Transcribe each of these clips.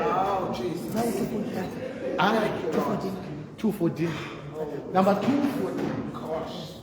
Oh, Jesus. 214. Number 214. Gosh.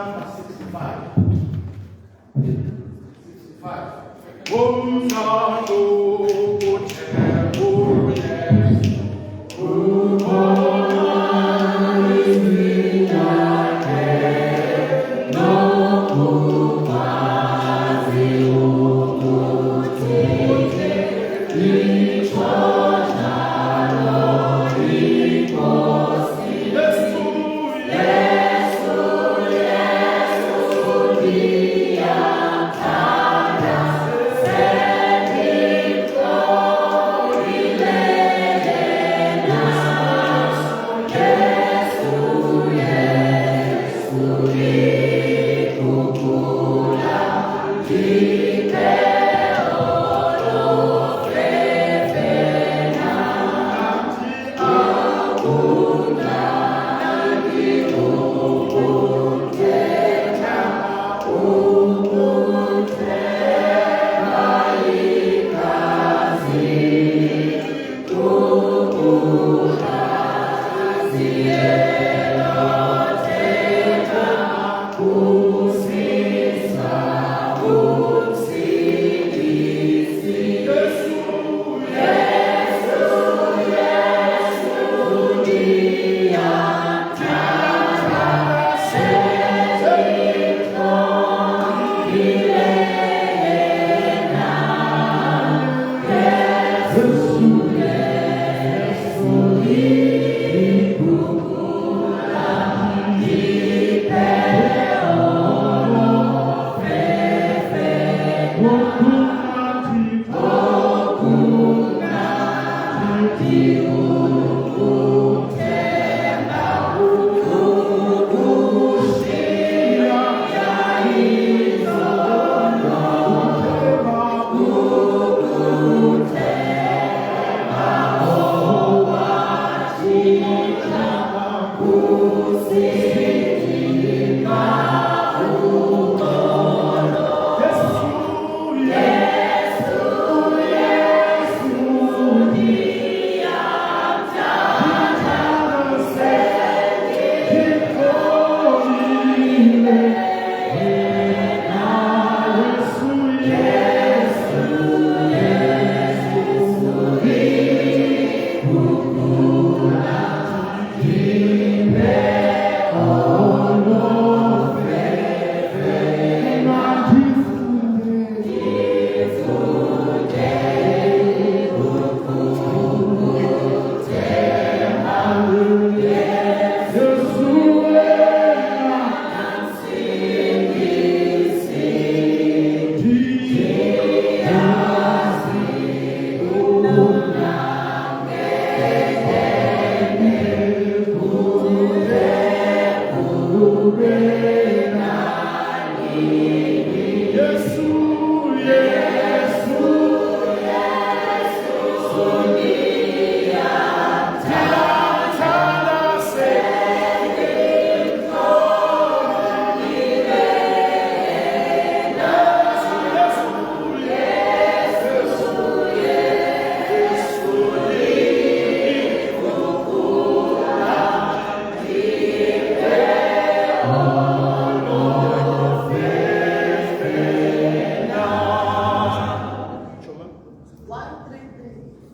Number 65.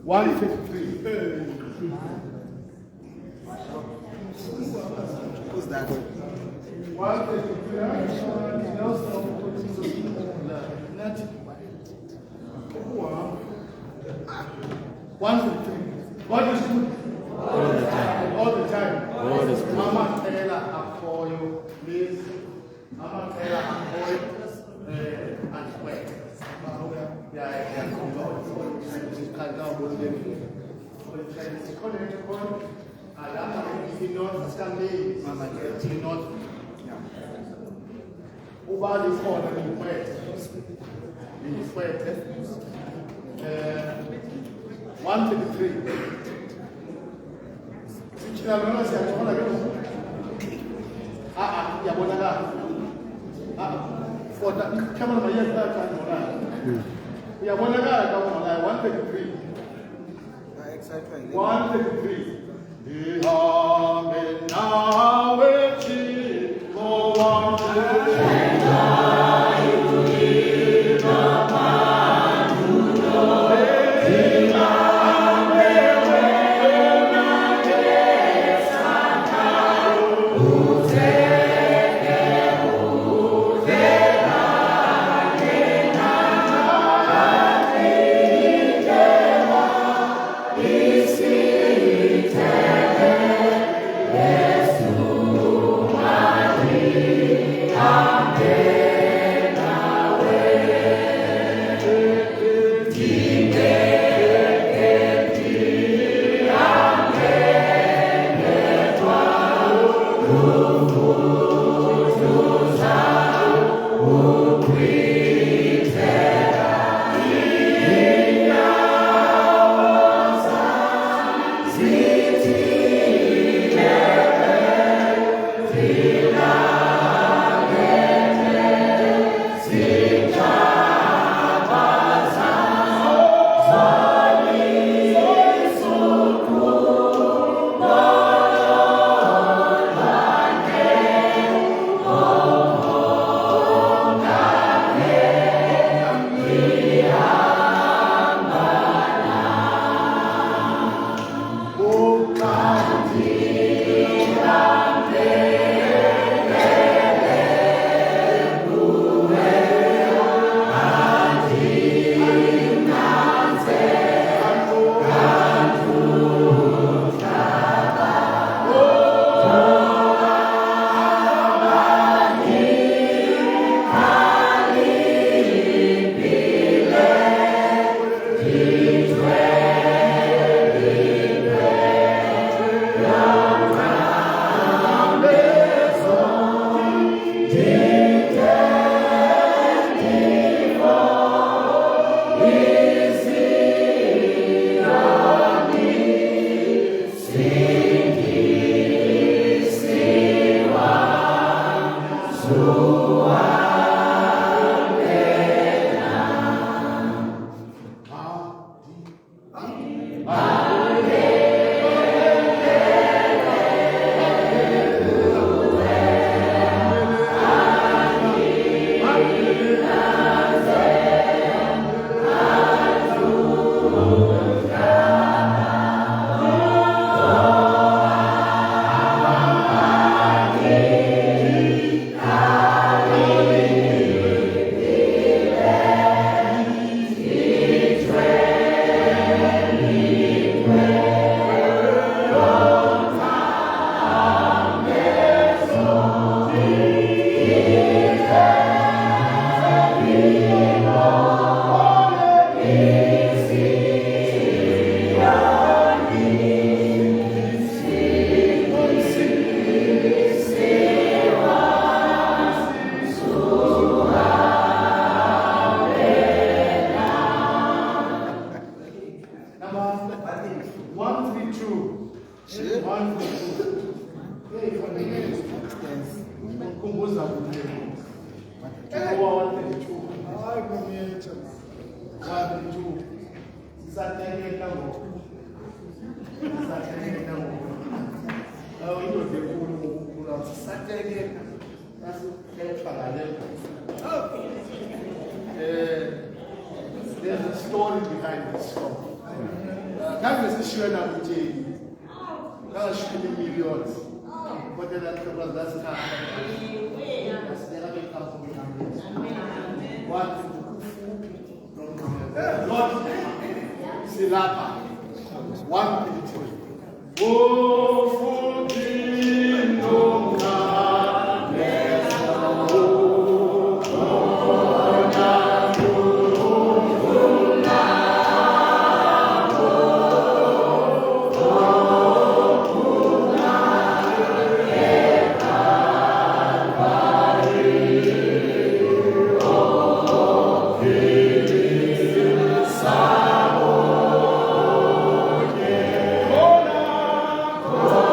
153. Who's that? 153. God is good. All the time. All the time. God is good. Mama Taylor Akoyo, please. Mama Taylor Akoyo, and wait. Over this order in wet. In wet. 153. For the camera, my yes, that's 153. 153. Saturday, that's parallel. There's a story behind this song. That is the sure that we change. That's shooting millions. But then that's not. That's never been come to me. What? Lord, Silapa. 1:33. Oh, kingdom come, let's go. Oh,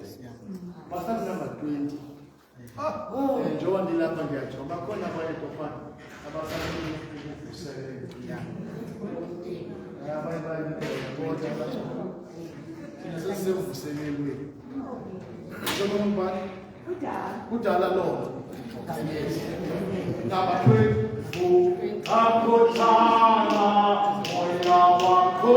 Masana number 20. Njoba ndilapha ngiyatsho bakhona abayedofana abafanele ukusebenza. Sesivuselelweni. Njengoba kudala lo. Number 20. Akutana moya wakho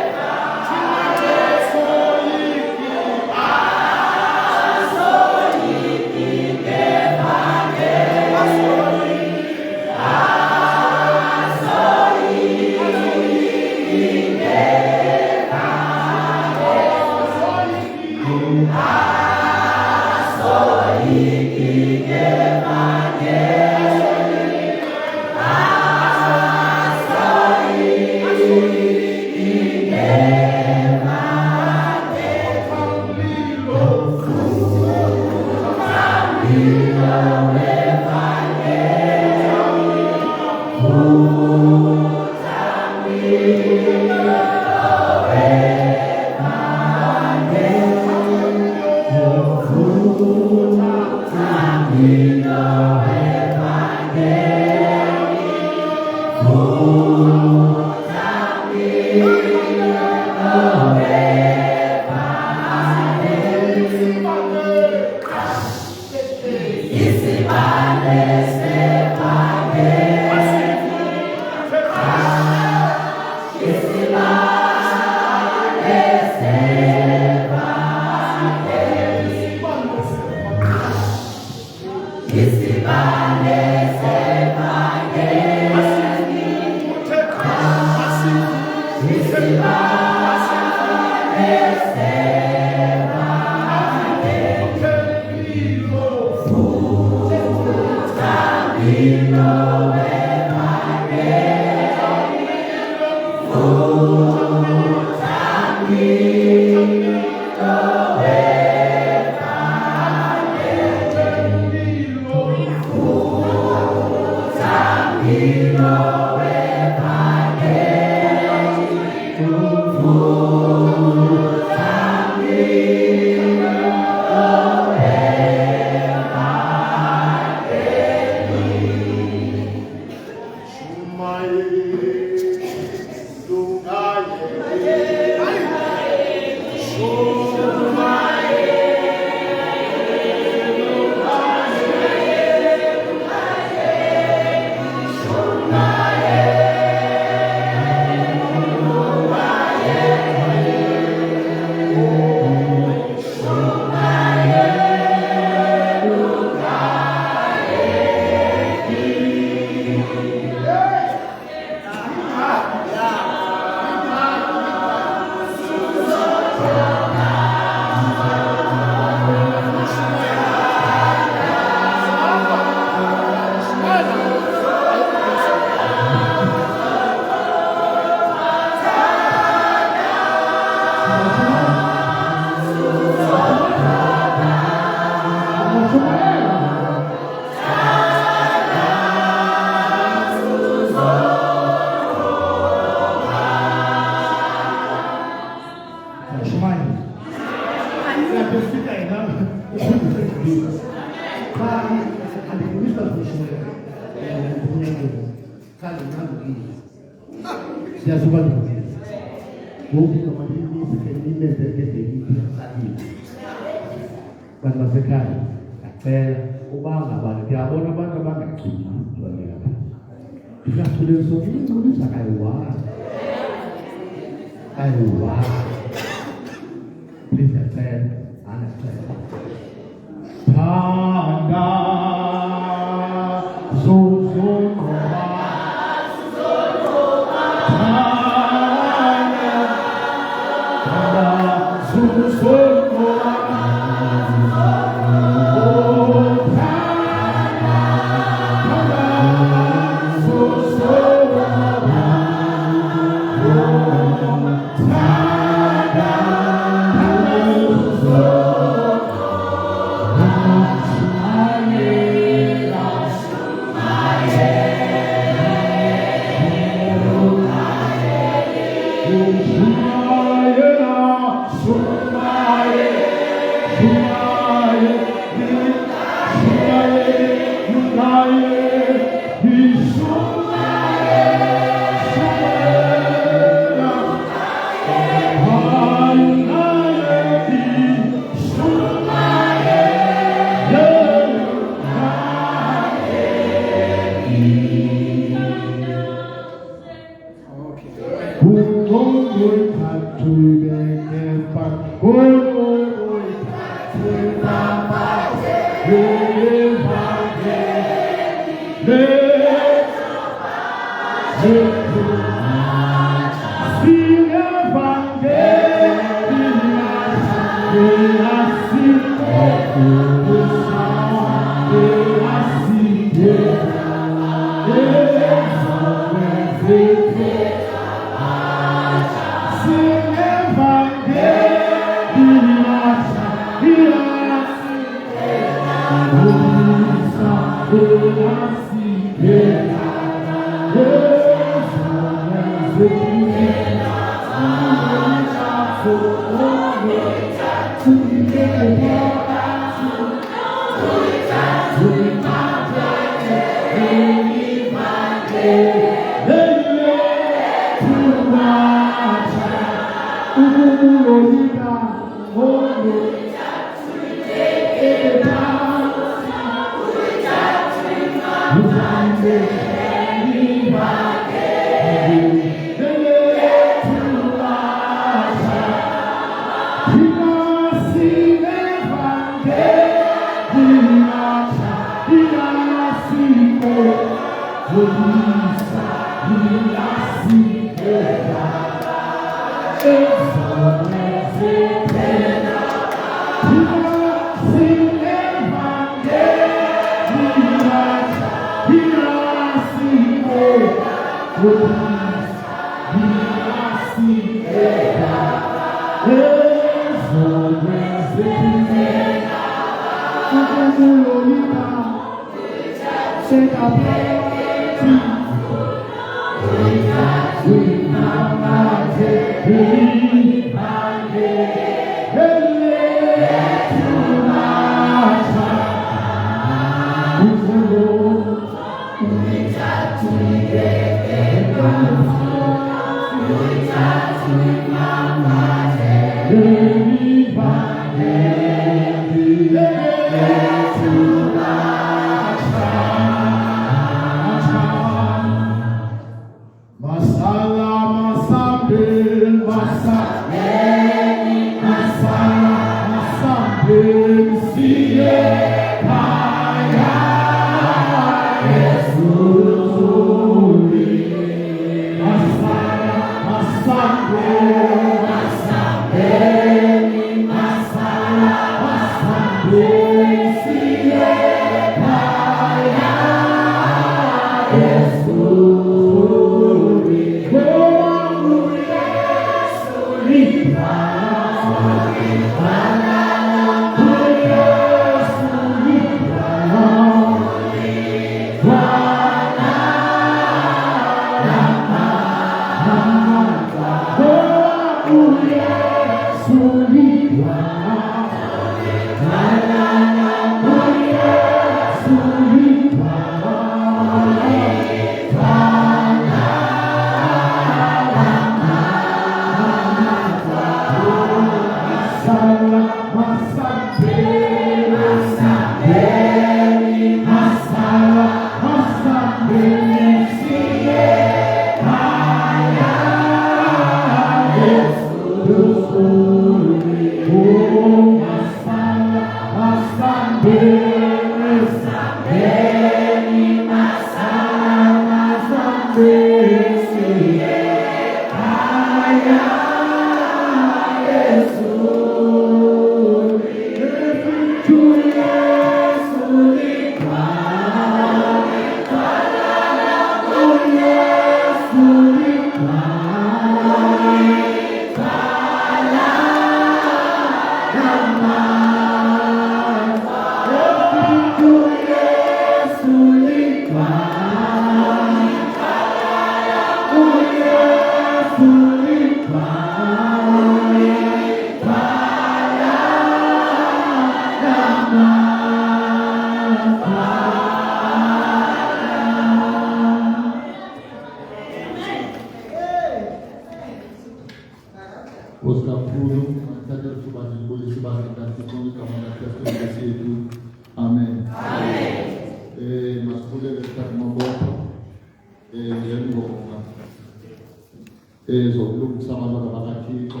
zokulungisa abantwana bakaThixo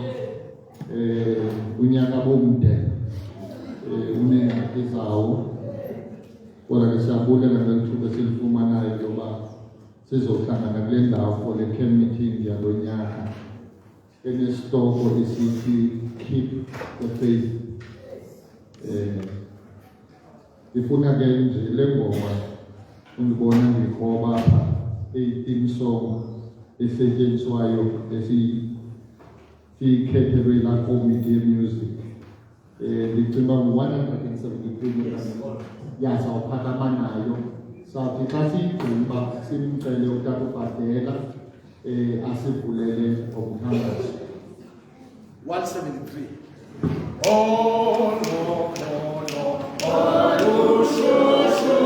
unyaka bomde unengxaki zawo kodwa ke siyabulela ngethuba esilifumanayo yoba sizohlangana kule ndawo for le camp meeting yalo nyaka enesitoko esithi keep the faith. Ifuna ke nje le ngoma undibona ngikhoba apha i-theme song esetyenziswayo esiyikhethelwe la committee ye-music. Ndicinga ngu-173 yazawuphakama nayo sathi xa siyigquba simcele utata uBhadela asivulele ngomthandazo. 173. Oh no, no, no, oh, shushu.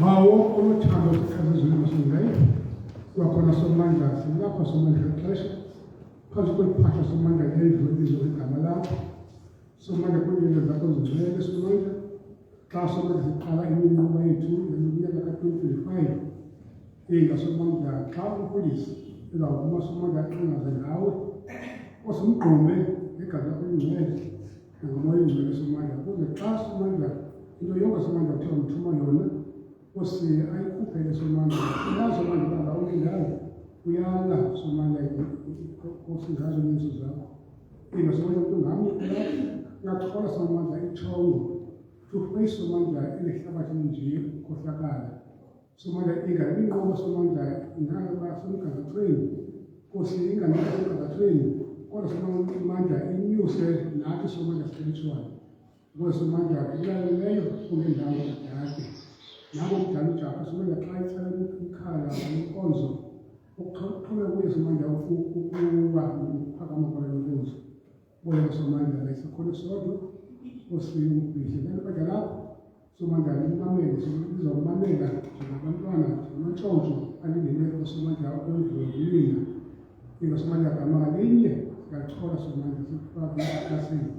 Bawo oluthando sikhazizwe masingayi kwakhona somandla silapha somandla xesha phansi kweliphahla somandla ngedlulizo igama lakho somandla kwiinto zakho zigcwele somandla xa somandla siqala iminquba yethu yeminyaka ka-2025 ingasomandla xa umfundisi izawuvuma somandla aqingaze ngawe osimgqume ngegazi lakho elingcwele nangomoya oyingcwele somandla kuze xa somandla into yonke somandla kuthiwa mthuma yona Osi ayikhuphele somandla uyazi somandla uba ulindayo uyala somandla Nkosi ngazo nezo zakho Somandla Tungami, Nathola Somandla Ichongo, to face Somandla Elihlabathi nje Kohlakala. Somandla Ingalingoba Somandla Inhalaba Somkaza Train, Kosi Ingalingoba Train, Kola Somandla Inyuse Nathi Somandla Spiritual. Because Somandla Ilaleyo Kulendawo Yakhe. Nabo mdala uJabu Somandla xa itsala ikhala inkonzo. Ukuxhuma kuye Somandla ukuba ukuphakama kwalenkonzo. Boya Somandla lesikole sodwa osiyumbisi kanti kodwa lapho Somandla imamele sizomamela njengabantwana amantshontsho alindele Somandla okwenziwa yina Somandla gama linye siyathola Somandla sikufaka eklasini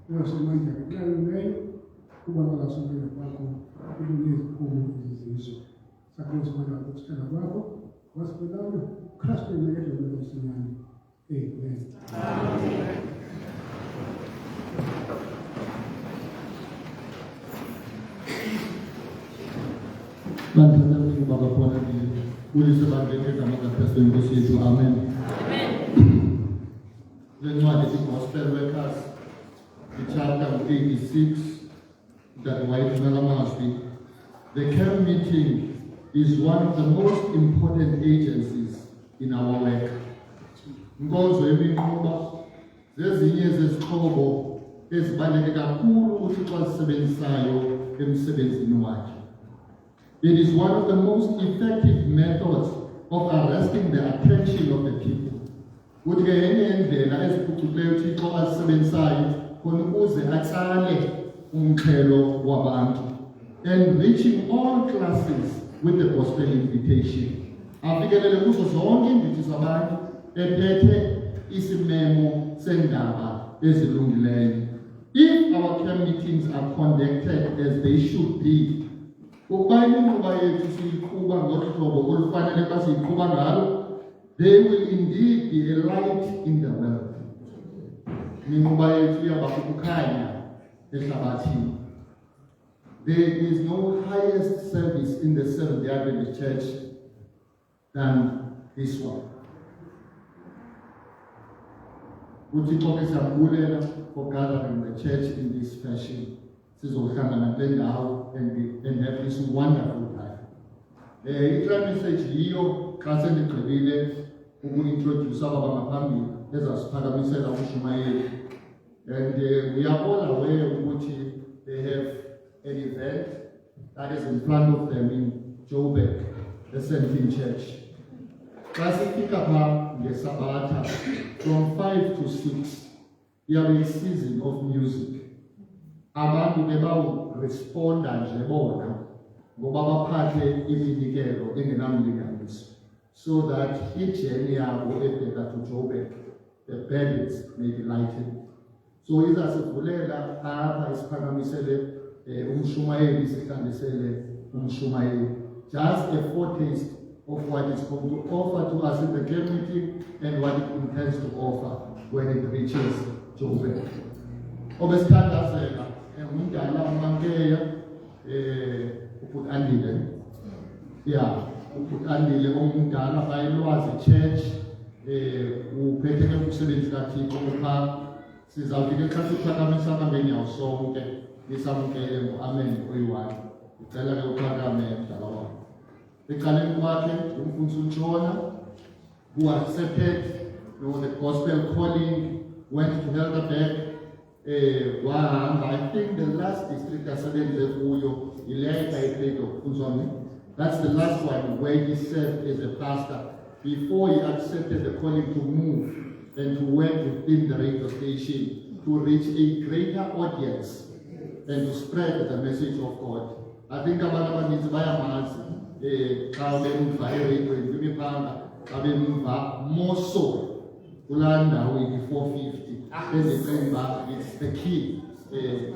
Somandla kulaleleyo kubonakala Somandla kwakho kuleziphumo izizwe sakho Somandla ukuthela kwakho wasiphelalo Kristu yekele lomsinyane amen. Bantwana baba khona ulise bangeke igama kaPastor Nkosi yethu amen. Lencwadi iGospel Workers chapter 86 that white Nalamasi. The camp meeting is one of the most important agencies in our work. Nkonzo yeminquba zezinye zezixhobo ezibaluleke kakhulu uThixo azisebenzisayo emsebenzini wakhe. It is one of the most effective methods of arresting the attention of the people. Ukuthi ke yenye indlela eziphucukileyo uThixo azisebenzisayo khona ukuze atsale umxhelo wabantu and reaching all classes with the gospel invitation. Afikelele kuzo zonke iindidi zabantu ephethe isimemo sendaba ezilungileyo. If our camp meetings are conducted as they should be, ukuba imikhuba yethu siyiqhuba ngolu hlobo olufanele xa siyiqhuba ngalo, they will indeed be a light in the world. Imikhuba yethu iyaba kukukhanya ehlabathini. There is no highest service in the Seventh-day Adventist Church than this one. uThixo ke siyabulela for gathering the church in this fashion. Sizohlangana kule ndawo and have this wonderful time. I-clear message yiyo xa sendigqibile uku-introduce ababa ngaphambili ezasiphakamisela uMshumayeli. And we are all aware ukuthi they have an event that is in front of them in Joburg, the Sentin Church. Xa sifika phaa ngeSabatha from 5 to 6, iyabe season of music. Abantu ke bawuresponda nje bona ngoba baphathe iminikelo engenamlinganiso so that ijeni yabo ebheka to Joburg, the burdens may be lightened. So izasivulela apha isiphakamisele uMshumayeli sihlanganisele uMshumayeli. Just a foretaste of what is going to offer to us in the camp meeting and what it intends to offer when it reaches Joburg. Obesithandazela umdala uMankeya ubhuti Andile. Yeah, ubhuti Andile omdala bayilwazi church uphethe ke umsebenzi kaThixo upha sizawufike xa siphakamisa ngeenyawo sonke nisamkele ngo-amen oyi-1. Ngicela ke uphakame mdala wami. Ecaleni kwakhe umfundisi uNtshona who accepted the gospel calling, went to Helderberg. I think the last district asebenze kuyo ileyo ayiphethe uFunzoni. That's the last one where he served as a pastor before he accepted the calling to move and to work within the radio station to reach a greater audience and to spread the message of God. I think abantu abaninzi bayamazi xa bemva eradioini kwimiphanga xa bemva more so kulaa ndawo iyi-450 ezicinga uba it's the key.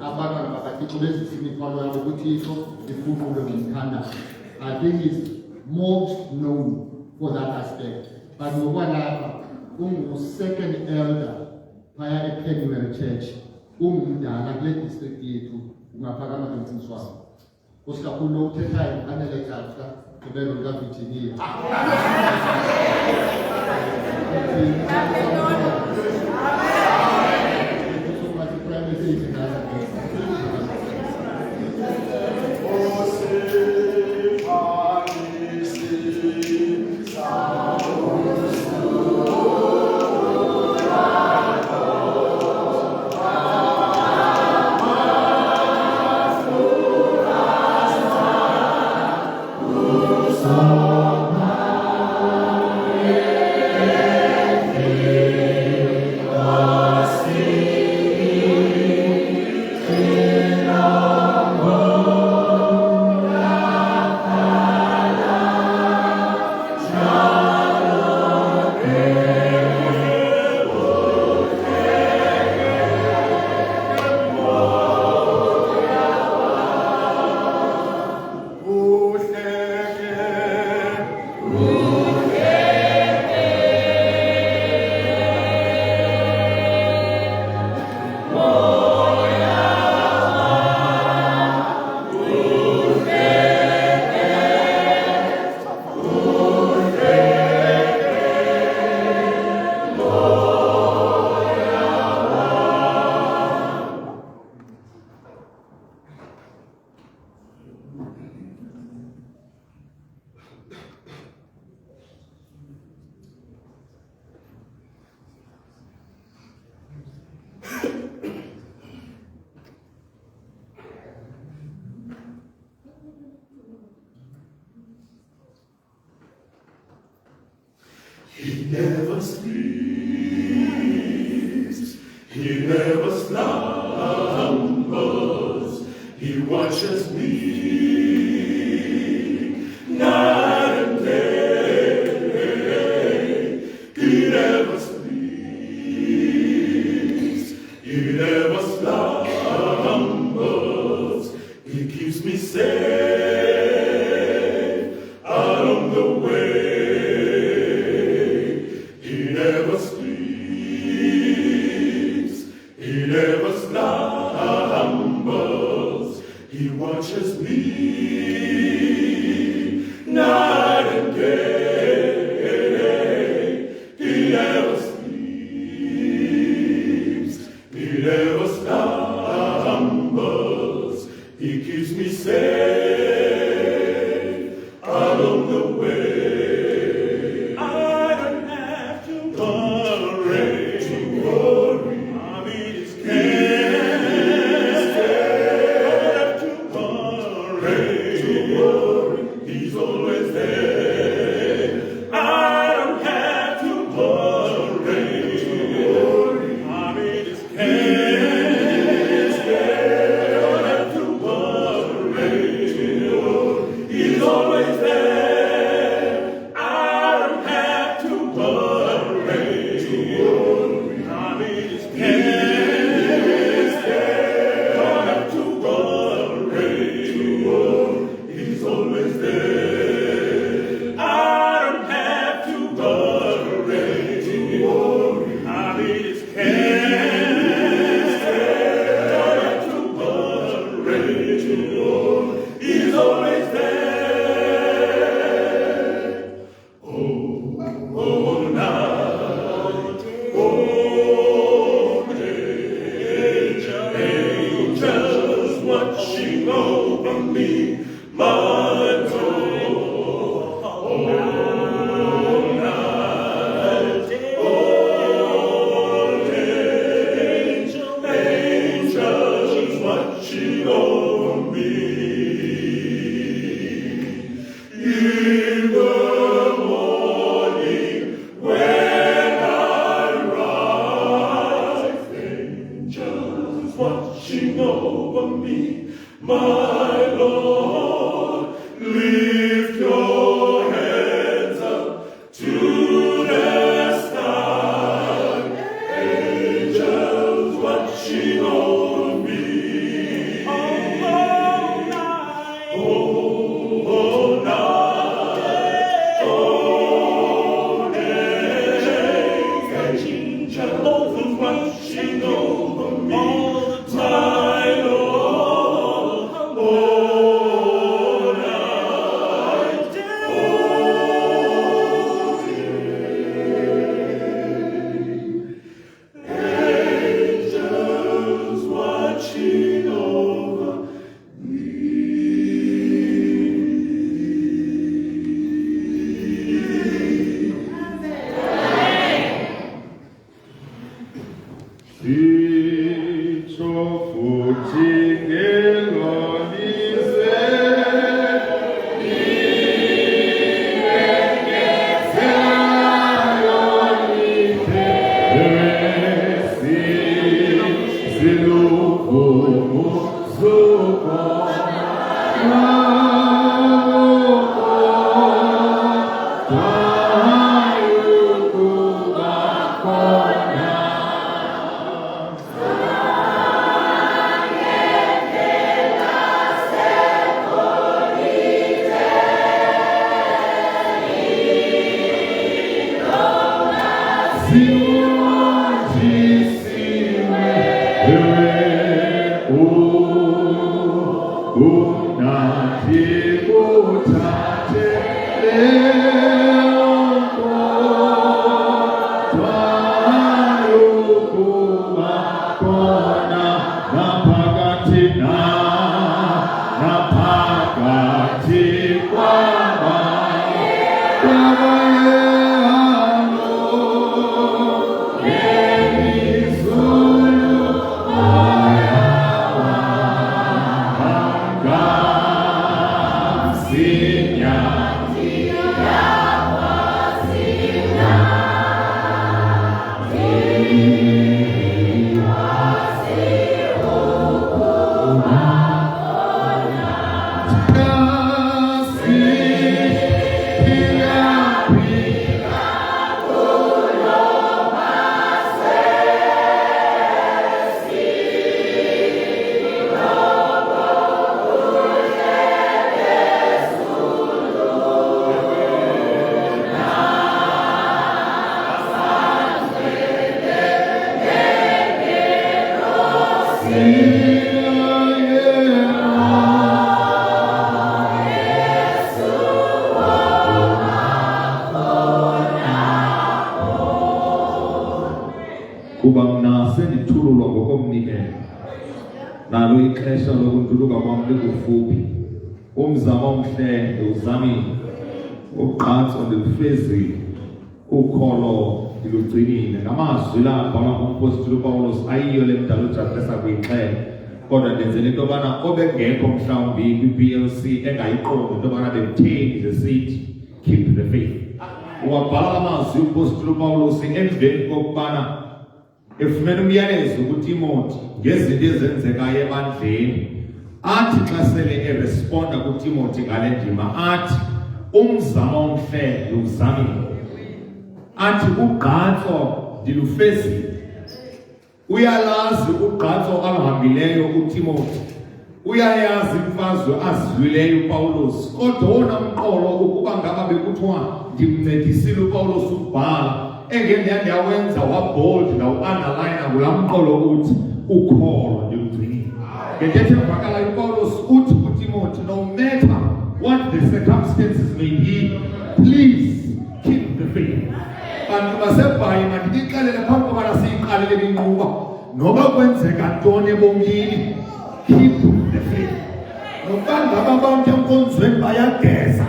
Abantwana bakaThixo bezisa imithwalo yabo kuThixo ifukulwe ngumthandazo. I think he's most known for that aspect. But ngokwalapha ungu-second elder phaya ePenwell Church, ungumdala kule district yethu, ungaphakama nomfundisi wabo. Nkosi kakhulu lo uthethayo anele Jatha Gqibelo likaVirginia. never sleeps, he never slumbers, he watches me night and day. He never sleeps, he never slumbers, he keeps me safe out on the way. He never sleeps, he never slumbers, he watches me night and day. He never sleeps, he never slumbers, he keeps me safe out on the way. I don't have to worry. I mean, it's don't have to worry. He's always there. I don't have to worry. I mean, it's don't have to worry. He's always there. I don't have to worry. I mean, it's don't have to worry. He's always there. I don't have to worry. I mean, it's don't have to worry. He's always there. Oh, night. Oh, angels watching over me, my Lord. Oh, night. Oh, angels watching over me. In the morning when I rise, angels watching over me, my Lord. Lift your hands up to the sky, angels watching over me. All night, all night, all day, angels watching over me, all the time, Lord. All night, all day, angels watching over me. Feet of footing along his Siwa jisiwe kuba mna sendithululwa ngokomnikelo nalo ixesha lokunduluka kwam likufuphi umzamo omhle ndiwuzamile ugqatso ndilufezile ukholo ndilugcinile ngamazwi la abhalwa ngumpostoli uPawulos ayiyo le mdala uJafesa kuyixhela kodwa ndenzela into yobana obengekho mhlawumbi kwi-PLC engayiqondi into yobana bemtheni zesithi keep the faith wabhala amazwi umpostoli uPawulos emveni kokubana efumene umyalezo kuTimothy ngezinto ezenzekayo ebandleni athi xa sele eresponda kuTimothy ngale ndima athi umzamo omhle ndiwuzamile athi ugqatso ndilufezile uyalazi ugqatso aluhambileyo uTimothy uyayazi imfazwe azidlulileyo uPawulos kodwa wona mqolo ukuba ngaba bekuthiwa ndimncedisile uPawulos ukubhala engendiyawenza wabold ndawu-underline ngulaa mqolo uthi ukholo ndilugcinile ngentetho evakalayo uPawulos uthi kuTimothy no matter what the circumstances may be please keep the faith bantu basebhayi mandinixelele phambi kobana siyiqalele inquba noba kwenzeka ntoni ebomini keep the faith nokuba ngaba abantu enkonzweni bayageza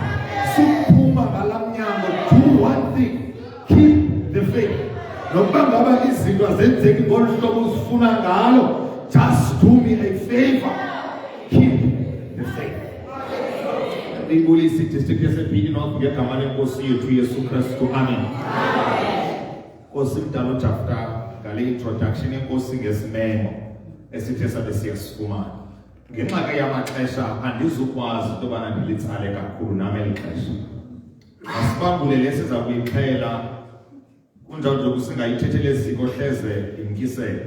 sukuphuma ngala mnyango do one thing keep the faith nokuba ngaba izinto azenzeki ngolu hlobo uzifuna ngalo just do me a favor keep the faith ibulisi district yasepini North ngegama lenkosi yethu Yesu Kristu amen Nkosi mdala uJafta ngale introduction yenkosi ngesimemo esithe sabe siyasifumana ngenxa ke yamaxesha andizukwazi into yobana ndilitsale kakhulu nami eli xesha asibambule lesiza kuyixhela kunjalo nje kusingayithethele eziko hleze imkisela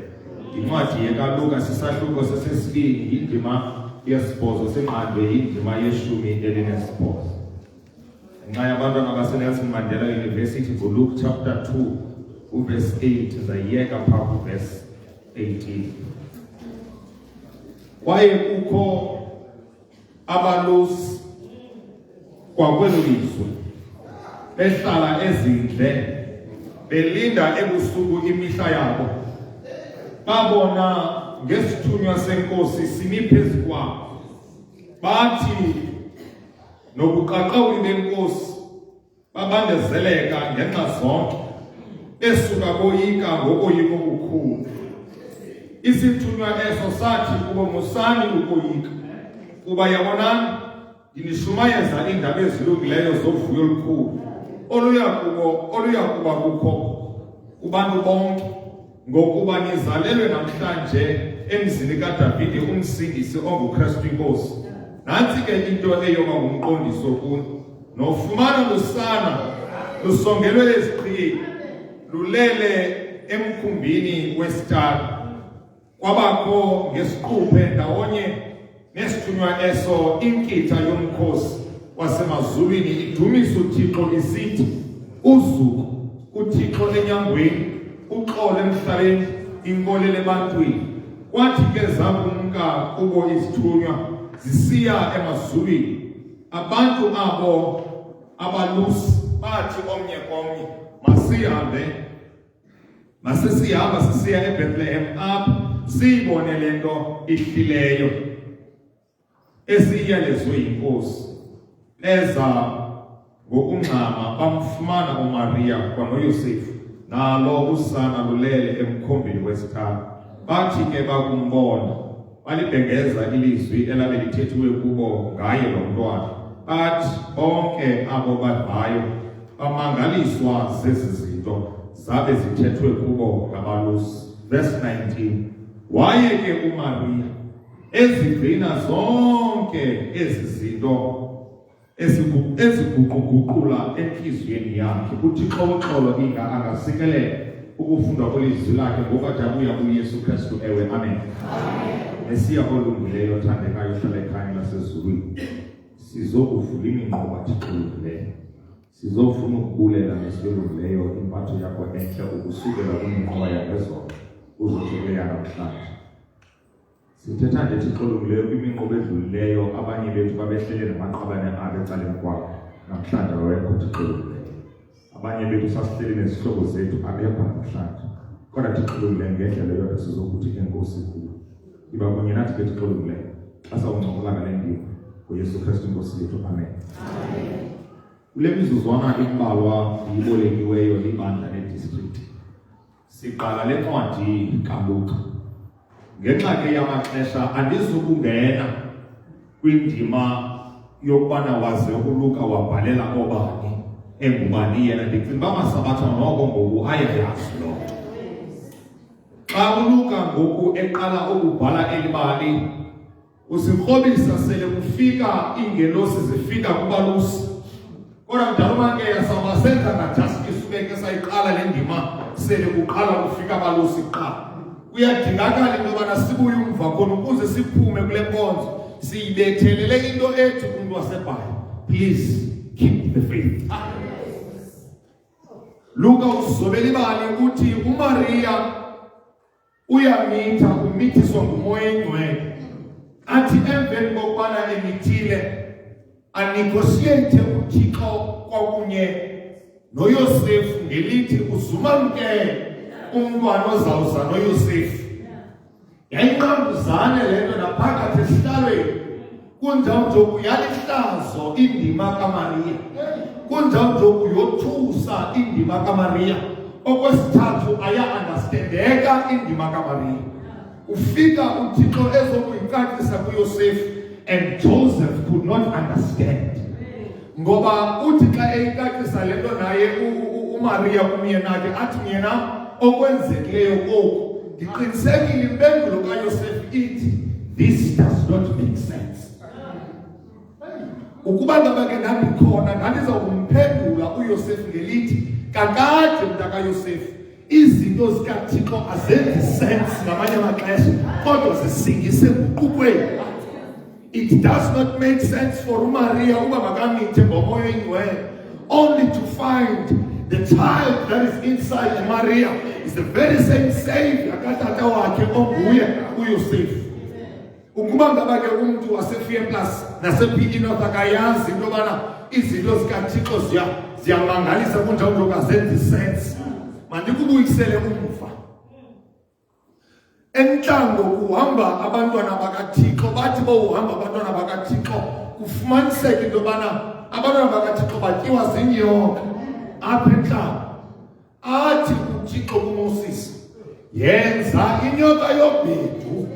incwadi yekaLuka sisahluko sesesibini indima yesibhozo senqandwe indima yeshumi elinesibhozo ngenxa yabantwana baseNelson Mandela University kuLuke chapter 2 verse 8 zayeka phaa verse 18 kwaye kukho abalusi kwakwelo lizwe behlala ezindle belinda ebusuku imihla yabo babona ngesithunywa senkosi simi phezu kwabo bathi nobuqaqawuli benkosi babandezeleka ngenxa zonke besuka boyika ngokoyiko okukhulu isithunywa eso sathi kubo musani ukoyika kuba yabonani ndinishumayeza iindaba ezilungileyo zovuyo olukhulu oluya kuba kukho kubantu bonke ngokuba nizalelwe namhlanje emzini kaDavide umsindisi onguKristu inkosi nantsi ke into eyoba ngumqondiso kuni nofumana lusana lusongelwe eziqhiyeni lulele emkhumbini wesithathu kwabakho ngesiquphe ndawonye nesithunywa eso inkitha yomkhosi wasemazulwini idumisa uThixo isithi uzuku uThixo enyangweni uxolo emhlabeni inkolele ebantwini kwathi ke zakumka kubo izithunywa zisiya emazulwini abantu abo abalusi bathi omnye komnye masisihamba sisiya eBethlehem apha siyibone le nto ihlileyo esiyalezwe yinkosi eza ngokungxama bamfumana uMaria kwanoYosefu nalo usana lulele emkhombeni wesithathu bathi ke bakumbona balibhengeza ilizwi elabe lithethiwe kubo ngaye lo mntwana bathi bonke abo bavayo bamangaliswa zezi zinto zabe zithethwe kubo ngabalusi verse 19 waye ke uMaria ezigcina zonke ezi zinto eziguquguqula enhliziyweni yakhe uThixo uxolo angasikelela ukufundwa kwelizwi lakhe ngoba jabuya kuYesu Kristu ewe amen Mesiya olungileyo othandekayo ohlala ekhaya lasezulwini sizokuvula iminqoba thixulukileyo sizofuna ukubulela ngesiyolungileyo impatho yakho enhle ukusukela kwinqoba yaphezolo uzothekela namhlanje Sithetha nje Thixo olungileyo kwiminqobo edlulileyo abanye bethu babehlele namaqabane abo ecaleni kwabo namhlanje awekho Thixo olungileyo. Abanye bethu sasihleli nezihlobo zethu abekho namhlanje. Kodwa Thixo olungileyo ngendlela yodwa sizokuthi enkosi kuwe. Iba kunye nathi ke Thixo olungileyo. Xa sawuncokola ngale ndima ngoYesu Kristu Nkosi yethu. Amen. Kule mizuzwana imbalwa ibolekiweyo libandla ledistrict. Siqala le ncwadi kaLuka. Ngenxa ke yamaxesha andizukungena kwindima yokubana waze uLuka wabhalela obani engubani yena. Ndicinga uba masabatha noko ngoku ayayazi lo. Xa uLuka ngoku eqala ukubhala elibali usikrobisa sele kufika iingelosi zifika kubalusi. Kodwa mdaluma ke yasabasenza ngajustice ubeke sayiqala le ndima sele kuqala kufika abalusi kuqala. Kuyadingakala into yobana sibuye umva khona ukuze siphume kule nkonzo siyibethelele into ethi umuntu waseBhayibhile. Please keep the faith. Luka uzobela ibali ukuthi uMaria uyamitha umithiswa ngumoya oyingcwele. Athi emveni kokubana emithile anegotiate uThixo kwakunye noYosefu ngelithi uzumamkele umntwana ozawuza noYosefu. Yayinqambuzane lento naphakathi esihlalweni. Kunjalo nje kuyalihlazo indima kaMaria. Kunjalo nje kuyothusa indima kaMaria. Okwesithathu aya-understandeka indima kaMaria. Ufika uThixo ezokuyicacisa kuYosefu and Joseph could not understand. Ngoba uthi xa eyicacisa lento naye uMaria kumyenakhe athi myena okwenzekileyo oku ndiqinisekile impendulo kaYosefu ithi this does not make sense. Ukuba ngaba ke ndandikhona ndandizawumphendula uYosefu ngelithi kakade mntakaYosefu izinto zikaThixo azenzi sense ngamanye amaxesha kodwa zisingise nguqukweni. It does not make sense for uMaria uba makamithe ngomoya oyingcwele only to find the child that is inside Maria is the very same Savior katata wakhe onguye uYosefu. Ukuba ngaba ke umuntu waseFear Plus nasePE North akayazi into yobana izinto zikaThixo ziyamangalisa kunjalo kazenzi sense, mandikubuyisele umva. Entlango kuhamba abantwana bakaThixo, bathi bohamba abantwana bakaThixo kufumaniseka into yobana abantwana bakaThixo batyiwa zinyoka apha entlango. Athi uThixo kuMoses, yenza inyoka yobhedu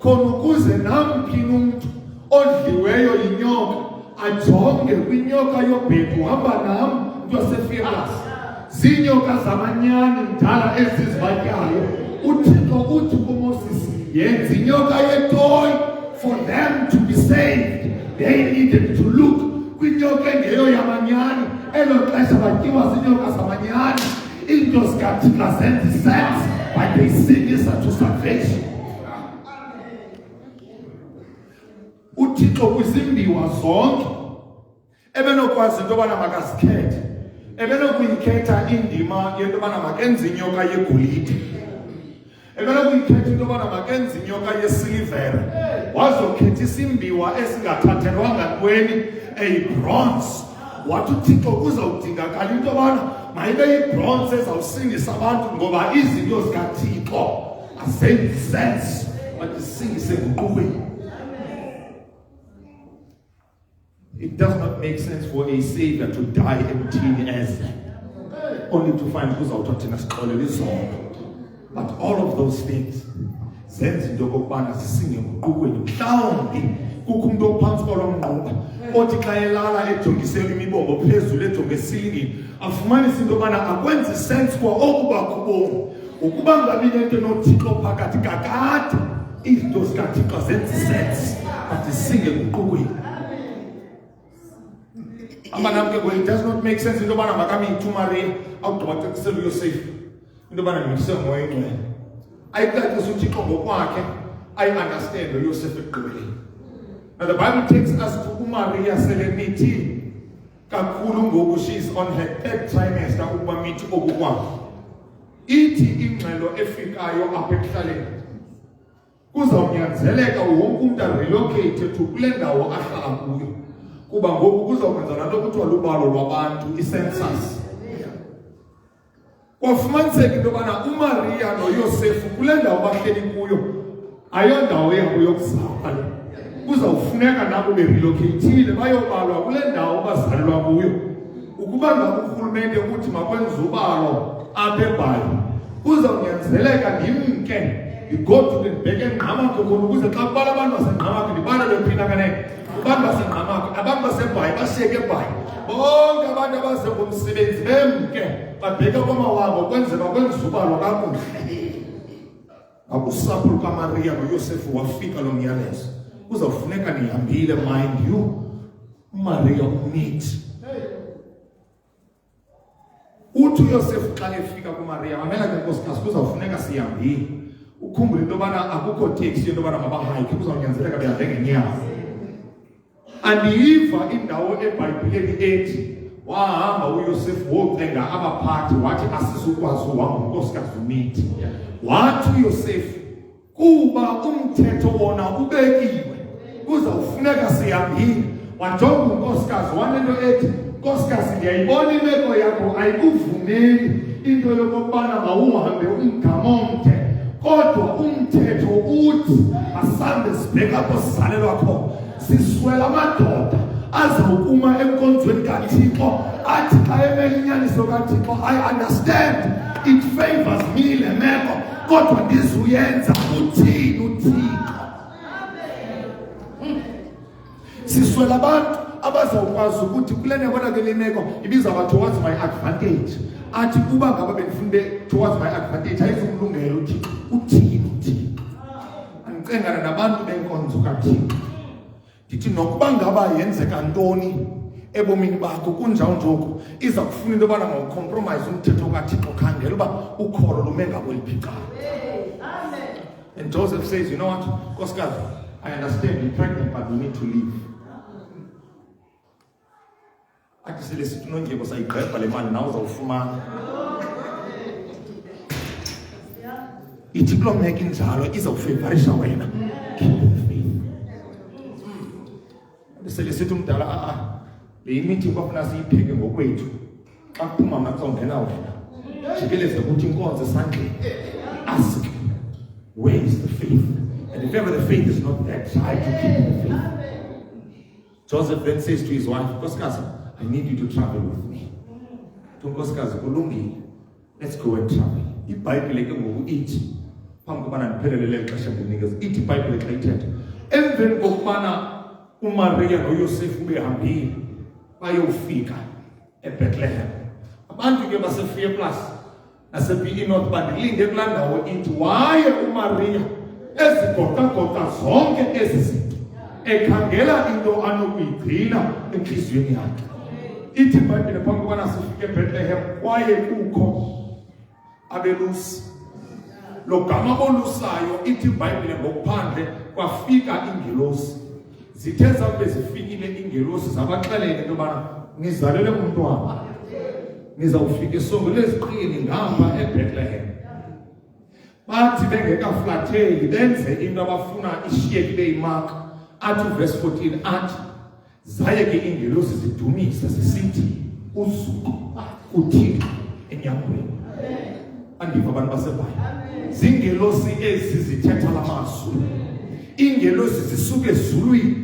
khona ukuze namphi umuntu odliweyo yinyoka ajonge kwinyoka yobhedu hamba nam yaseFear Plus. Zinyoka zamanyani mdala ezizivatyayo. uThixo uthi kuMoses, yenza inyoka yetoy for them to be saved. They needed to look kwinyoka engeyo yamanyani. Elo xesha batyiwa zinyoka zamanyani. Into zikaThixo azenzi sense but they sing this to salvation. uThixo kwizimbiwa zonke ebenokwazi into yobana makazikhethe, ebenokuyikhetha indima yento yobana makenze inyoka yegolide, ebenokuyikhetha into yobana makenze inyoka yesilivere, wazokhetha isimbiwa esingathathelwanga ntweni eyibronze. Wathi uThixo kuzawudingakala into yobana mayibe yibronze ezawusingisa abantu ngoba izinto zikaThixo azenzi sense but zisingise nguqukweni. It does not make sense for a Savior to die empty as only to find who's out in a scholar. But all of those things, zenzi into yokubana sisinge nguqukweni. Mhlawumbi kukho umuntu ophansi kwalomnqoba othi xa elala ejongisela imibombo phezulu ejonge esilingini afumanise into yobana akwenzi sense kwa okuba kubomi. Ukuba ngabi nento noThixo phakathi kakade izinto zikaThixo zenzi sense but sisinge nguqukweni. It does not make sense into yobana makamithe uMaria awugqibacacisele uYosefu into yobana nimithiswe ngomoya oyingcwele. Ayicacise uThixo ngokwakhe ayi-understand uYosefu ekugqibeleni. Now the Bible takes us to uMaria selemithile kakhulu ngoku she is on her third trimester ukuba mithi oku kwakhe. Ithi ingxelo efikayo apha ekuhlaleni kuzawunyanzeleka wonke umuntu arelocate to kule ndawo ahlala kuyo, kuba ngoku kuzawukwenza lanto kuthiwa lubalo lwabantu, i-census. Kwafumaniseka into yobana uMaria noYosefu kule ndawo bahleli kuyo ayondawo yabo yokuzalwa le. Kuzawufuneka nabo berelocatile bayobalwa kule ndawo bazalelwa kuyo. Ukuba ngabe urhulumente uthi makwenze ubalo apha eBhayi, kuzawunyanzeleka ndimke ndigoduke ndibheke eNgqamakwe khona ukuze xa kubala abantu baseNgqamakwe ndibale bephina kanene. Abantu baseNgqamakwe, abantu baseBhayi bashiyeke eBhayi, bonke abantu abaze ngomsebenzi bemke babheke kwamawabo kwenzela kwenza ubalo kakuhle. Akusapho lukaMaria noYosefu wafika lo myalezo. Kuzawufuneka nihambile, mind you, uMaria umnithi. Uthi uYosefu xa efika kuMaria, mamela ke nkosikazi, kuzawufuneka sihambile. Ukhumbule into yobana akukho taxi into yobana mabahayikhe, kuzawunyanzeleka behambe ngenyawo. Andiyiva indawo eBhayibhileni ethi wahamba uYosefu wocenga abaphathi wathi asizukwazi uhamba unkosikazi umnithi. Wathi uYosefu, kuba umthetho wona ubekiwe, kuzawufuneka sihambile. Wajonga unkosikazi wanento ethi, nkosikazi ndiyayibona imeko yakho ayikuvumeli into yokubana mawuhambe umgama omde, kodwa umthetho uthi asambe sibheke apho sizalelwa khona, siswela amadoda azawukuma enkonzweni kaThixo athi xa emele inyaniso kaThixo. I understand it favors me le meko, kodwa ndizuyenza. Uthini uThixo? Siswela abantu abazawukwazi ukuthi kule nebona ke le meko ibizawuba towards my advantage. Athi kuba ngaba bendifunde towards my advantage ayizukulungela uThixo. Uthini uThixo? Andicengana nabantu benkonzo kaThixo ndithi nokuba ngaba yenzeka ntoni ebomini bakho kunjawunjoku, iza kufuna into yobana mawucompromise umthetho kaThixo, khangela uba ukholo lume ngabo liphikayo. And Joseph says, you know what, nkosikazi, I understand you're pregnant but we need to leave. Athi sele sithi nondyebo sayigqebha le mali nawe uzawufumana. Ithi kuloo meko injalo izawufevarisha wena. Sele sithi umdala le meeting kwafuna siyipheke ngokwethu. Xa kuphuma mna kuzawungena wena. Jikeleze ukuthi inkonzo esandleni. Ask, where is the faith? And if ever the faith is not there, try to keep the faith. Joseph then says to his wife, nkosikazi, I need you to travel with me. To nkosikazi kulungile, let's go and travel. IBhayibhile ke ngoku ithi, phambi kobana ndiphelelele ixesha ndinikeza, ithi iBhayibhile xa ithetha, emveni kokubana uMaria noYosefu behambile bayofika eBethlehem, abantu ke baseFear Plus nasePinorth bandilinde kulaa ndawo ithi waye uMaria ezigota zonke ezi zinto ekhangela into anokuyigcina enhliziyweni yakhe. Ithi iBhayibhile phambi kobana sifike eBethlehem kwaye kukho abelusi. Lo gama bolusayo ithi iBhayibhile ngokuphandle kwafika ingelosi. Zithe zabe zifikile ingelosi zabaxelela into yobana nizalele umntwana, nizawufika esongweni eziqini ngapha eBethlehem. Bathi bengekaflatheli benze into abafuna ishiyekile imark. Athi verse 14 athi zaye ke ingelosi zidumisa zisithi usuku uThixo enyangweni. Andiva abantu baseBhayi, zingelosi ezi zithetha la mazwi. Ingelosi zisuke ezulwini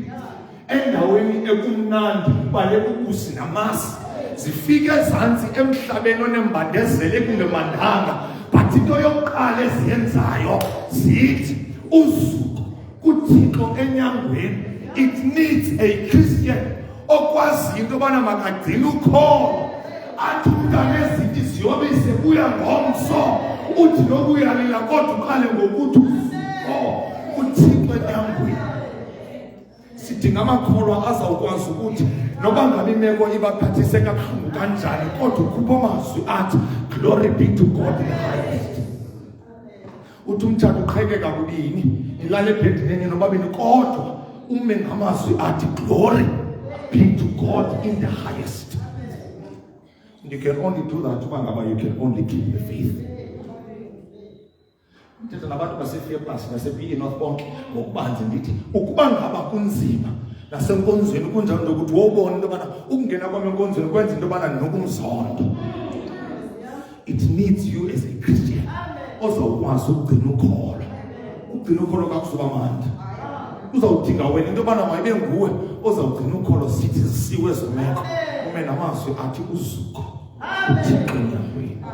endaweni ekumnandi kubale ubusi namasi, zifike ezantsi emhlabeni onembandezele kungemandanga, but into yokuqala eziyenzayo zithi usuku kuThixo enyangweni. It needs a Christian okwazi into yobana makagcine ukholo. Athi umntana ezithi ziyobe sebuya ngomso, uthi nokuyalila kodwa uqale ngokuthi uThixo enyangweni. Sidinga amakholwa azawukwazi ukuthi noba ngabe imeko ibaphathise kabuhlungu kanjani, kodwa ukhupha amazwi athi glory be to God in the highest. Uthi umthatha uqhekeka kubini, ilale ebhedini nobabini, kodwa ume ngamazwi athi glory be to God in the highest. And you can only do that when you can only keep the faith. Ndithetha nabantu base-Fairplus nase-BE North bonke ngokubanzi ndithi ukuba ngaba kunzima nasenkonzweni kunjalo ukuthi wobona into yobana ukungena kwami enkonzweni kwenza into yobana nokumzondo. It needs you as a Christian ozawukwazi ukugcina ukholo. Ukugcina ukholo kakuzuba mandi. Uzawudinga wena into yobana mayibe nguwe ozawugcina ukholo sithi zisiwe zomeko ume namazwi athi uzuko uthixo nyangweni.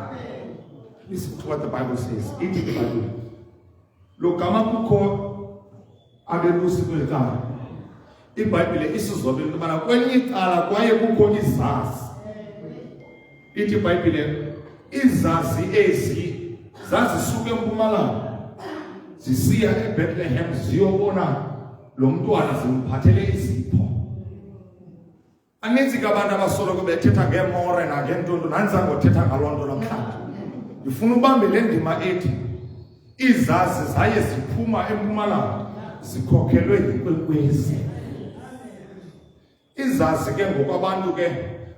Listen to what the Bible says. Ithi ke Bible logama kukho abelusi kwelekhala. IBhayibhile isizobela into yobana kwenye icala kwaye kukho izazi. Ithi iBhayibhile izazi ezi zazisuka empumalanga zisiya eBethlehem ziyobona lo mntwana zimphathele izipho. Aninzi abantu abasoloko bethetha ngeemore nangentonto nanizange uthetha ngaloo nto namhlanje. Ndifuna ubambe le ndima ethi izazi zaye ziphuma empumalanga zikhokhelwe yinkwenkwezi. Izazi ke ngokwabantu ke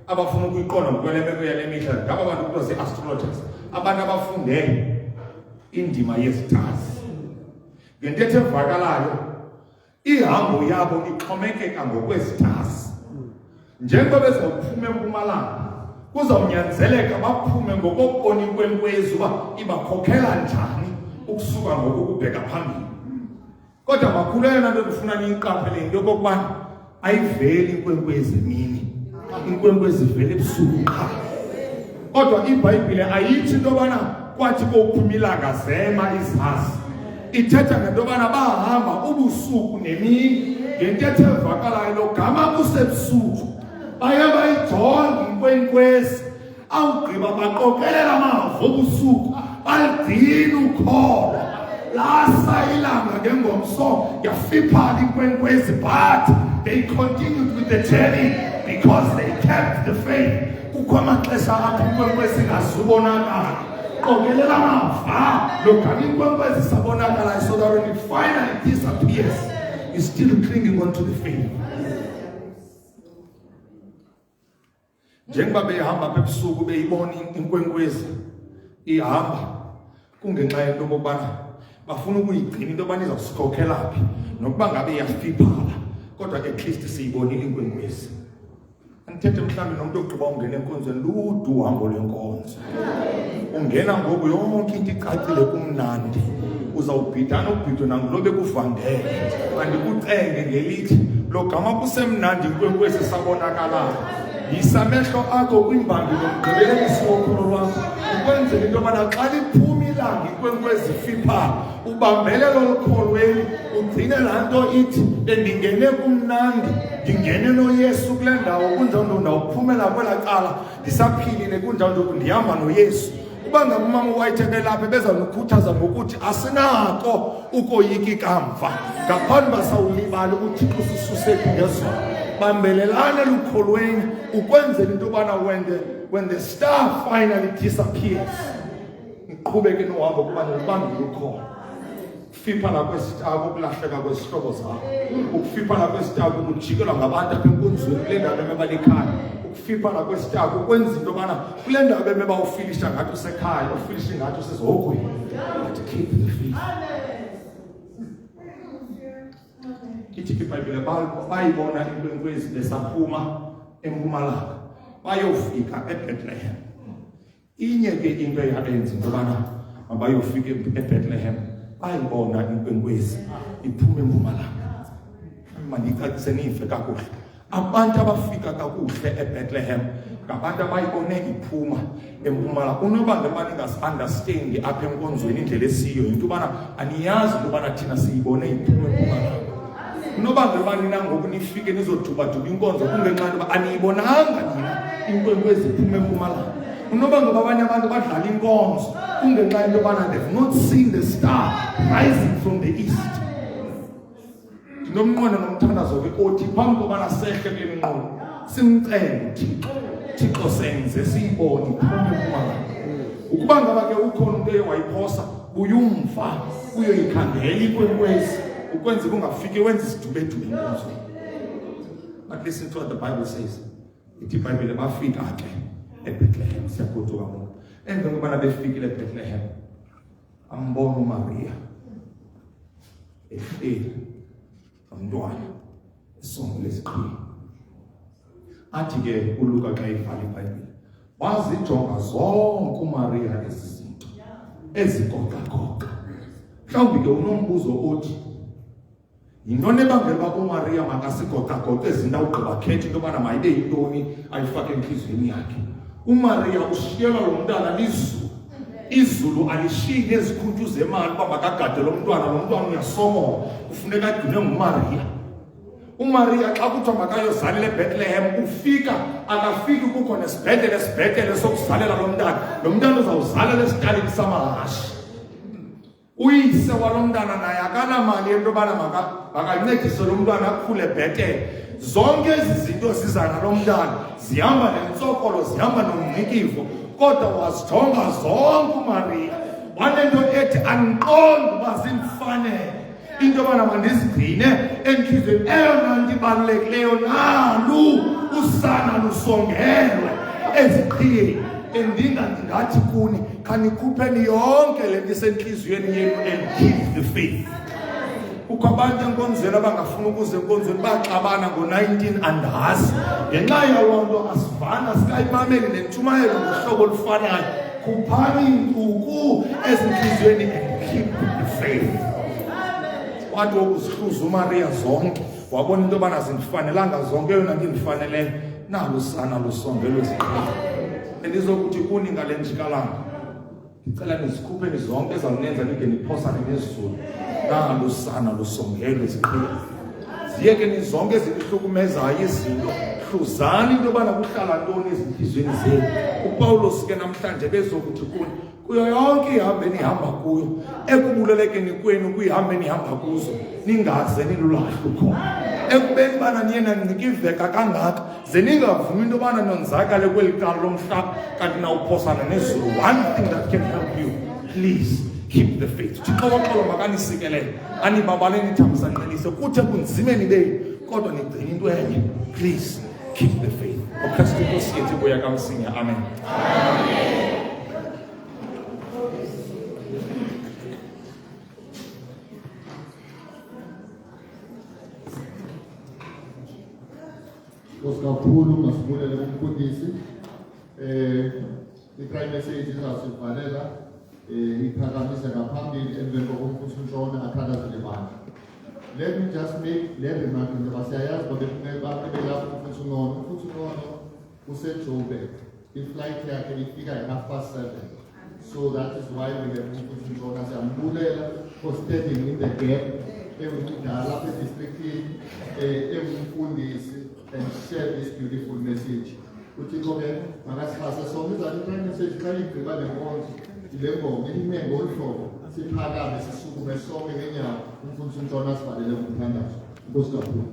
abafuna ukuyiqonda ngokwelemeko yale mihla ngaba abantu kuthiwa zii-astrologers, abantu abafunde indima yezithazi. Ngentetho evakalayo ihambo yabo ixhomekeka ngokwezithazi. Njengoba bezawuphuma empumalanga kuzawunyanzeleka baphume ngokokubona inkwenkwezi uba ibakhokhela njani ukusuka ngokukubheka phambili. Kodwa makhulu yena nto ndifuna niyiqaphele into yokokubana ayiveli inkwenkwezi emini, inkwenkwezi ivele ebusuku qha. Kodwa iBhayibhile ayithi into yobana kwathi kophuma ilanga zema izazi. Ithetha ngento yobana bahamba ubusuku nemini. Ngentetho evakalayo lo gama kusebusuku baye bayijonga inkwenkwezi, awugqiba baqokelela amava obusuku balidina ukholo. Lasa ilanga ngengomso yafiphala inkwenkwezi, but they continued with the journey because they kept the faith. Kukho amaxesha apho inkwenkwezi ingazubonakala, qokelela amava lo gama inkwenkwezi sabonakala, so that when it finally disappears you're still clinging on to the faith. Njengoba behamba apha ebusuku beyibona inkwenkwezi ihamba, kungenxa yento yokubana bafuna ukuyigcina into yobana izawusikhokhela phi nokuba ngabe iyafiphala, kodwa at least siyibonile inkwenkwezi. Andithethe mhlawumbi nomntu ogqiba ungena enkonzweni lude uhambo lwenkonzo. Ungena ngoku yonke into icacile kumnandi, uzawubhidana ubhidwe nangulobe kuvangele. Andikucenge ngelithi lo gama kusemnandi inkwenkwezi sabonakalayo. Yisamehlo akho kwimbambi nomgqibelelisi wokholo lwakho ukwenzela into yobana xa liphuma ilanga inkwenkwezi ifiphala ubambelelo olukholweni, ugcine laa nto ithi bendingene kumnandi, ndingene noYesu kule ndawo kunjalo ndawuphumela kwelaa cala ndisaphilile kunjalo ndihamba noYesu. Uba ngabe umama uwayitheke lapha bezawukhuthaza ngokuthi asinako ukoyika ikamva ngaphandle basawulibala uThixo usisusephi ngezono. Bambelelana lukholweni ukwenzela into yobana when the star finally disappears uqhubeke nohambo kuba nolubambile ukholo. Ukufiphala kwesitaku, ukulahleka kwezihlobo zakho, ukufiphala kwesitaku ukujikelwa ngabantu apha enkonzweni kule ndawo bemebalikhaya, ukufiphala kwesitaku ukwenza into yobana kule ndawo bemebawufilisha ngathi usekhaya ufilishe ngathi usezihogweni. But keep the faith. Ithi iBhayibhile bayibona inkwenkwezi besaphuma empumalanga bayofika eBethlehem. Inye ke into eyabenza into yobana mabayofika eBethlehem bayibona inkwenkwezi iphuma empumalanga. Mandicacise nive kakuhle, abantu abafika kakuhle eBethlehem ngabantu abayibone iphuma empumalanga. Unobangela ubana ingas-understandi apha enkonzweni indlela esiyo into yobana aniyazi into yobana thina siyibone iphuma empumalanga. Unobangela ubana nina ngoku nifike nizodubaduba inkonzo kungenxa yoba aniyibonanga nina inkwenkwezi iphuma empumalanga. Unobangela abanye abantu badlala inkonzo kungenxa into yobana they've not seen the star rising from the east. Ndinomnqweno nomthandazo ke othi phambi kobana sehle kule nqobo simcele Thixo senze siyibone iphuma empumalanga. Ukuba ngaba ke ukhona into ewayiphosa buyumva uyoyikhangela inkwenkwezi ukwenza kungafiki wenza isidubedube enkonzweni. But listen to what the Bible says. Ithi iBhayibhile bafika ke eBethlehem, siyagoduka ngoku. Emva kokubana befikile eBethlehem ambona uMaria ehleli nomntwana esongo lesiqhili. Athi ke uLuka xa ebhala iBhayibhile, wazijonga zonke uMaria ezi zinto ezigoqagoqa. Mhlawumbi ke unombuzo othi, yintoni ebangela uba uMaria makasigoqagoqa ezinto awugqiba khetha into yobana mayibe yintoni ayifake entliziyweni yakhe? uMaria ushiyelwa lo mntana lizulu. Izulu alishiyi nezikhuntyu zemali uba makagade lo mntwana uyasomola, kufuneka agcinwe nguMaria. uMaria xa kuthiwa makayozalele eBethlehem, ufika akafiki kukho nesibhedlele sokuzalela lo mntana uzawuzalela esitalini samahashi. Uyise walo mntana naye akanamali yento yobana makancedise lo mntwana akhule bhetele. Zonke ezi zinto ziza nalo mntana zihamba nentsokolo, zihamba nomnikivo, kodwa wazijonga zonke uMaria. Wanento ethi andiqondi uba zimfanele into yobana mandizigcine entliziyweni. Eyona nto ibalulekileyo nalu usana lusongelwe eziqhiyeni. Ndingathi kuni, khanikhupheni yonke le nto isentliziyweni yenu and keep the faith. Kukho abantu enkonzweni abangafuna ukuze enkonzweni baxabana ngo-19 andazi. Ngenxa yaloo nto asivana sikayimameli nentshumayelo ngohlobo olufanayo. Khuphani iintuku ezintliziyweni and keep the faith. Wathi wokuzihluza uMaria zonke, wabona into yobana zindifanelanga zonke, eyona nto indifaneleyo nalo usana lusongelwe eziqhiyeni. Endizokuthi kuni ngale njikalanga, ndicela nizikhupheni zonke ezawunenza nike niphosane nezulu. Nalo usana lusongelwe eziqhiyeni. Ziyekeni zonke ezinihlukumezayo izinto. Hluzani into yobana kuhlala ntoni ezintliziyweni zenu. uPawulos ke namhlanje bezokuthi kuni, kuyo yonke ihambe enihamba kuyo, ekubulelekeni kwenu kwihambe enihamba kuzo, ningaze nilulahle khona. Ekubeni bana niye nanikiveka kangaka, ze ningavumi into yobana nonzakale kweli cala lomhlaba kanti nawuphosana nezulu. One thing that can help you, please keep the faith. Thixo waxolo makanisikelele, anibabale nithamsanqelise kuthe kunzimeni benu, kodwa nigcine into enye. Please keep the faith. uKristu Nkosi yethu buya kamsinga. Amen. Kakhulu masibulele kumfundisi. I-prime message izasivalela iphakamise ngaphambili emveni kokumfushona athakazele bandla. Let me just make le remark ngoba siyayazi babelapho umfushona useJoburg. I-flight yakhe ifika at 7:30. So that is why we have umfushona. Siyambulela for standing in the gap engumdala edistrictini engumfundisi and share this beautiful message. Uthixo ke makasixhase sonke izani message xa igqiba le nkonzo ile ngoma ime ngolu hlobo siphakame sisukume sonke ngenyawo umfundisi uNtshona sivalele ngomthandazo. Nkosi kakhulu.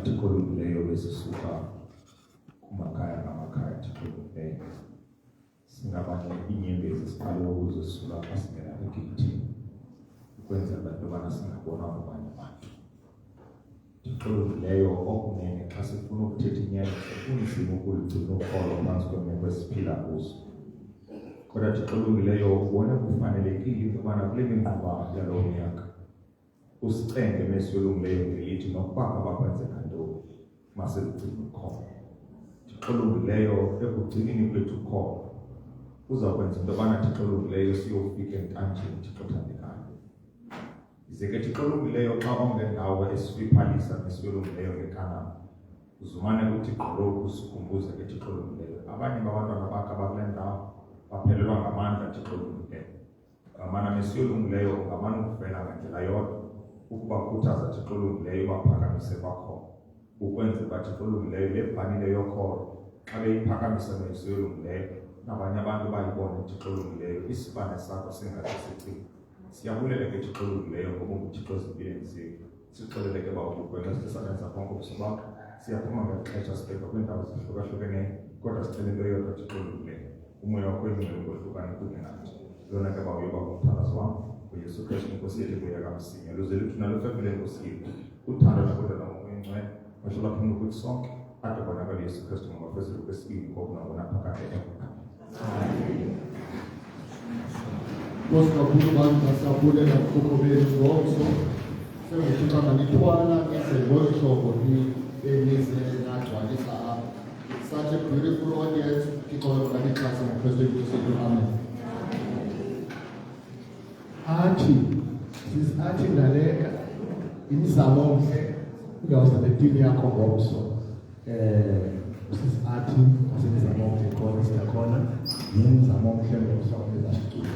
Thixo olungileyo bezisuka kumakhaya ngamakhaya Thixo olungileyo. Singabanye iinyembezi siqale ukuze sisuka apha singena egeyithini ukwenzela abantu abana singabonwa ngabanye abantu. Thixo olungileyo okunene xa sifuna ukuthetha inyaniso kunzima ukuligcina ukholo phantsi kweemeko esiphila kuzo. Kodwa Thixo olungileyo ubone kufanelekile into yobana kule mingxuba yalo nyaka usicenge mesi olungileyo ngelithi nokuba abakwenzeka ntoni masilugcine ukholo. Thixo olungileyo ekugcineni kwethu ukholo uzawukwenza into yobana Thixo olungileyo siyofika entanjeni Thixo othandekayo. Ize ke Thixo olungileyo xa ongendawo esifiphalisa mesi olungileyo ngekanani uzumane uthi gqolo usikhumbuze ke Thixo olungileyo. Abanye babantwana bakhe abakule ndawo baphelelwa ngamandla Thixo olungileyo. Ngamana mesi olungileyo ungamane ukuvela ngendlela yodwa ukubakhuthaza Thixo olungileyo baphakamise kwakhona. Ukwenza uba Thixo olungileyo le bhanile yokholo xa beyiphakamisa mesi olungileyo nabanye abantu bayibone Thixo olungileyo isibane sakho singathi sicime. Siyabulela ke Thixo olungileyo ngoba uThixo ezimpilweni zethu. Sixolele ke bawukwena sisebenza konke ubusobakho. Siyaphuma ngexesha sibheka kwiindawo zahlukahlukeneyo kodwa sicele into yodwa Thixo olungileyo. Umoya wakho engcwele ngohlukane kunye nathi. Lona ke bawuyoba ngumthandazo wam uYesu Kristu Nkosi yethu kuya kamsinya. Luze luthi nalufefele Nkosi yethu. Uthando nakude namoya engcwele. Mashallah phuma kuthi sonke. Ade bonakala Yesu Kristu ngokwezulu kwesibili ngoku nakunaphakade emva. Nkosi kakhulu bantu basabulela kukhokho bethu ngomso. Sengokuthi nganithwala ngezelo hlobo benize nagcwalisa apha. Such a beautiful audience. Kixolo kanixhasa ngoKristu Yesu. Amen. Athi ngaleka imizamo omhle uzawuzabe timu yakho ngomso. Athi asemizamo omhle khona siyakhona yimizamo omhle ngomso ezashicile.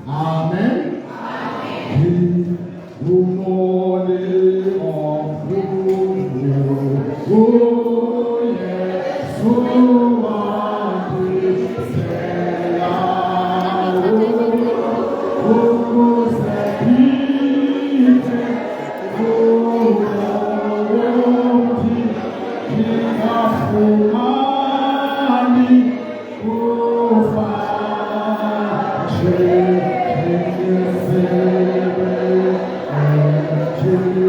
Amen. Amen. Umoli Thank you.